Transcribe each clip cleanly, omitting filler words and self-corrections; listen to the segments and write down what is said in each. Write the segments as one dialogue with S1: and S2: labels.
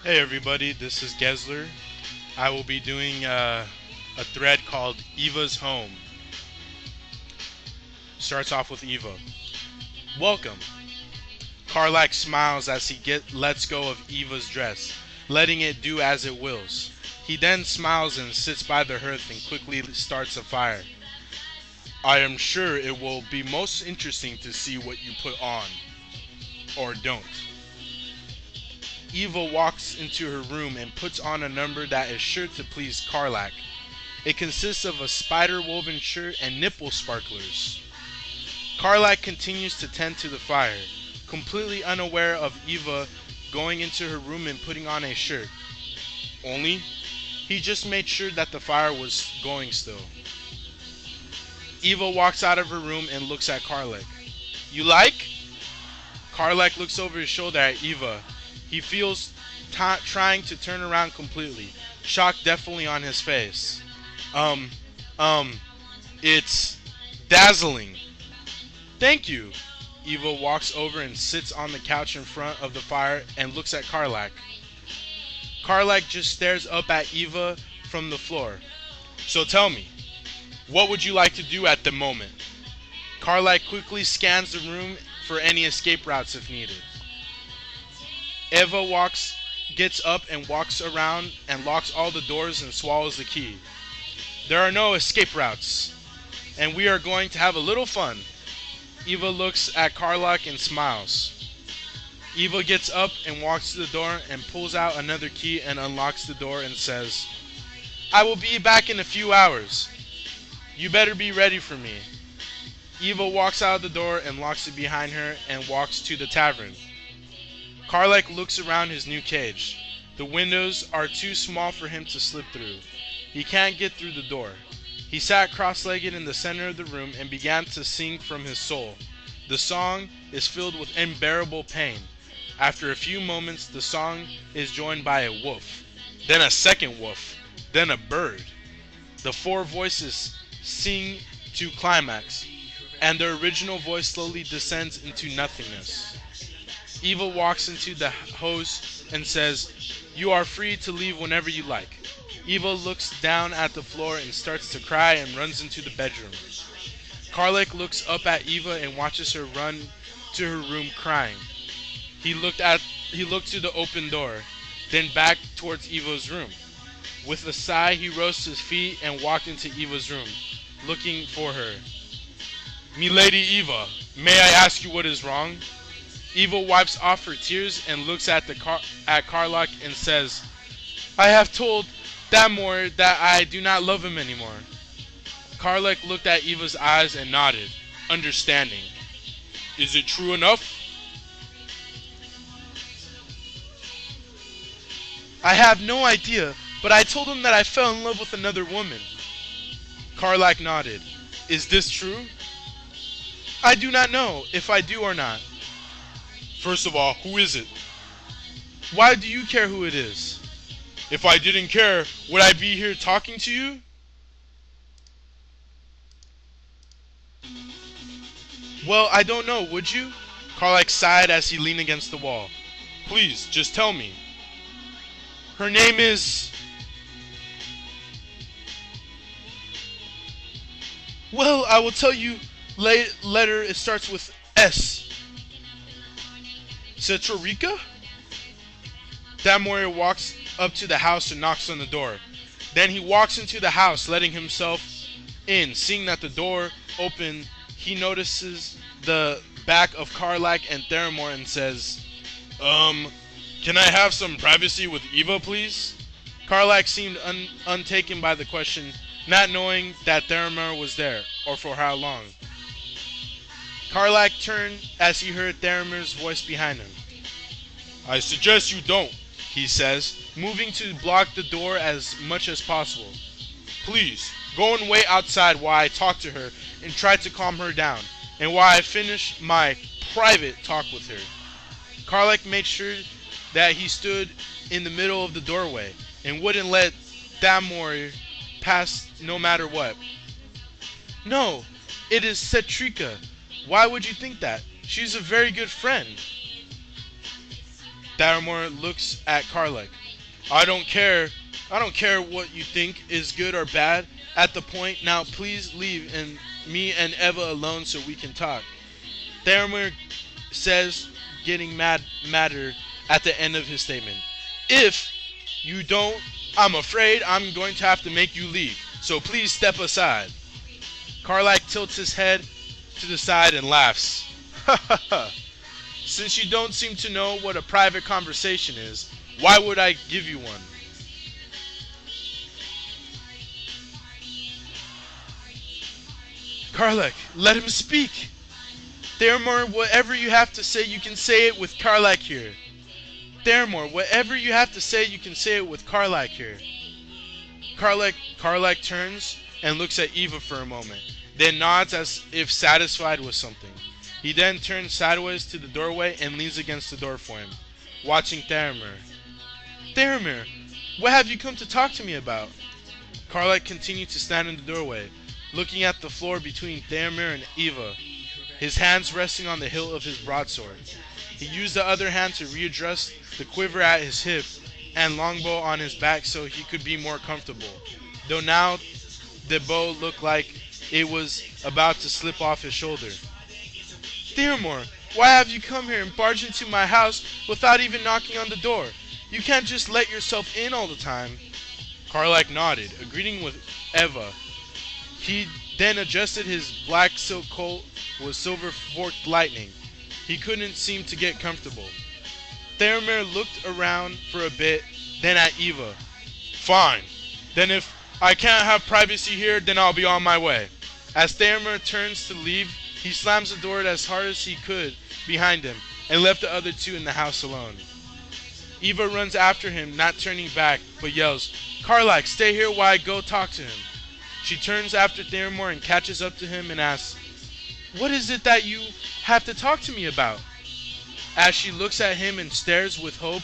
S1: Hey everybody, this is Gesler. I will be doing a thread called Eva's Home. Starts off with Eva. Welcome. Karlak smiles as he lets go of Eva's dress, letting it do as it wills. He then smiles and sits by the hearth and quickly starts a fire. I am sure it will be most interesting to see what you put on. Or don't. Eva walks into her room and puts on a number that is sure to please Karlak. It consists of a spider-woven shirt and nipple sparklers. Karlak continues to tend to the fire, completely unaware of Eva going into her room and putting on a shirt. Only, he just made sure that the fire was going still. Eva walks out of her room and looks at Karlak. You like? Karlak looks over his shoulder at Eva. He feels trying to turn around completely, shock definitely on his face. Um, it's dazzling. Thank you. Eva walks over and sits on the couch in front of the fire and looks at Karlak. Karlak just stares up at Eva from the floor. So tell me, what would you like to do at the moment? Karlak quickly scans the room for any escape routes if needed. Eva gets up and walks around and locks all the doors and swallows the key. There are no escape routes, and we are going to have a little fun. Eva looks at Karlak and smiles. Eva gets up and walks to the door and pulls out another key and unlocks the door and says, I will be back in a few hours. You better be ready for me. Eva walks out the door and locks it behind her and walks to the tavern. Karlak looks around his new cage. The windows are too small for him to slip through. He can't get through the door. He sat cross-legged in the center of the room and began to sing from his soul. The song is filled with unbearable pain. After a few moments, the song is joined by a wolf, then a second wolf, then a bird. The four voices sing to climax, and the original voice slowly descends into nothingness. Eva walks into the house and says, You are free to leave whenever you like. Eva looks down at the floor and starts to cry and runs into the bedroom. Karlak looks up at Eva and watches her run to her room crying. He looked to the open door, then back towards Eva's room. With a sigh, he rose to his feet and walked into Eva's room, looking for her. Milady Eva, may I ask you what is wrong? Eva wipes off her tears and looks at Karlak and says, I have told Thamur that I do not love him anymore. Karlak looked at Eva's eyes and nodded, understanding. Is it true enough? I have no idea, but I told him that I fell in love with another woman. Karlak nodded. Is this true? I do not know if I do or not. First of all, who is it? Why do you care who it is? If I didn't care, would I be here talking to you? Well, I don't know, would you? Karlak sighed as he leaned against the wall. Please, just tell me. Her name is... Well, I will tell you. Letter, it starts with S. Cetrorika? Thamur walks up to the house and knocks on the door. Then he walks into the house, letting himself in. Seeing that the door open, he notices the back of Karlak and Thamur and says, can I have some privacy with Eva, please? Karlak seemed untaken by the question, not knowing that Thamur was there, or for how long. Karlak turned as he heard Thamur's voice behind him. I suggest you don't, he says, moving to block the door as much as possible. Please, go and wait outside while I talk to her and try to calm her down, and while I finish my private talk with her. Karlak made sure that he stood in the middle of the doorway and wouldn't let Thamur pass no matter what. No, it is Cetrika. Why would you think that? She's a very good friend. Theramore looks at Karlach. I don't care. I don't care what you think is good or bad at the point. Now please leave and me and Eva alone so we can talk. Theramore says, getting madder at the end of his statement. If you don't, I'm afraid I'm going to have to make you leave. So please step aside. Karlach tilts his head to the side and laughs. Ha ha ha. Since you don't seem to know what a private conversation is, why would I give you one? Karlach, let him speak. Theramore, whatever you have to say, you can say it with Karlach here. Theramore, whatever you have to say, you can say it with Karlach here. Karlach turns and looks at Eva for a moment, then nods as if satisfied with something. He then turns sideways to the doorway and leans against the door for him, watching Theramore. Theramore, what have you come to talk to me about? Karlach continued to stand in the doorway, looking at the floor between Theramore and Eva, his hands resting on the hilt of his broadsword. He used the other hand to readjust the quiver at his hip and longbow on his back so he could be more comfortable, though now the bow looked like it was about to slip off his shoulder. Theramore, why have you come here and barged into my house without even knocking on the door? You can't just let yourself in all the time. Karlach nodded, agreeing with Eva. He then adjusted his black silk coat with silver forked lightning. He couldn't seem to get comfortable. Theramore looked around for a bit, then at Eva. Fine. Then if I can't have privacy here, then I'll be on my way. As Theramore turns to leave, he slams the door as hard as he could behind him and left the other two in the house alone. Eva runs after him, not turning back, but yells, Karlach, stay here while I go talk to him. She turns after Theramore and catches up to him and asks, what is it that you have to talk to me about? As she looks at him and stares with hope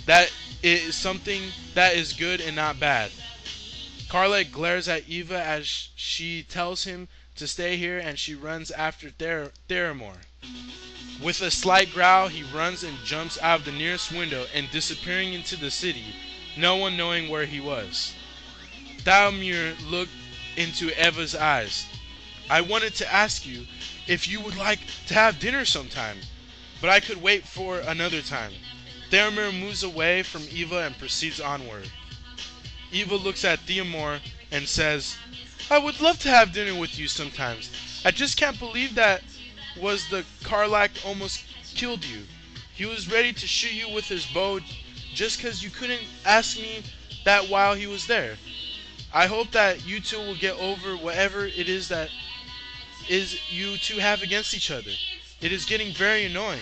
S1: that it is something that is good and not bad. Karlach glares at Eva as she tells him to stay here and she runs after Theramore. With a slight growl, he runs and jumps out of the nearest window and disappearing into the city, no one knowing where he was. Theramore looked into Eva's eyes. I wanted to ask you if you would like to have dinner sometime, but I could wait for another time. Theramore moves away from Eva and proceeds onward. Eva looks at Theramore and says, I would love to have dinner with you sometimes. I just can't believe that was the Karlach almost killed you. He was ready to shoot you with his bow just because you couldn't ask me that while he was there. I hope that you two will get over whatever it is that is you two have against each other. It is getting very annoying.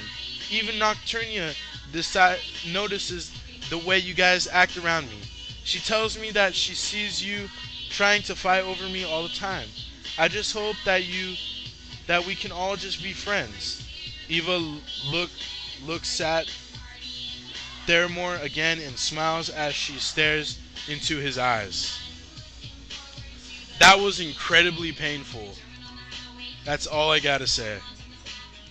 S1: Even Nocturnia notices the way you guys act around me. She tells me that she sees you trying to fight over me all the time. I just hope that we can all just be friends. Eva looks at Theramore again and smiles as she stares into his eyes. That was incredibly painful. That's all I gotta say.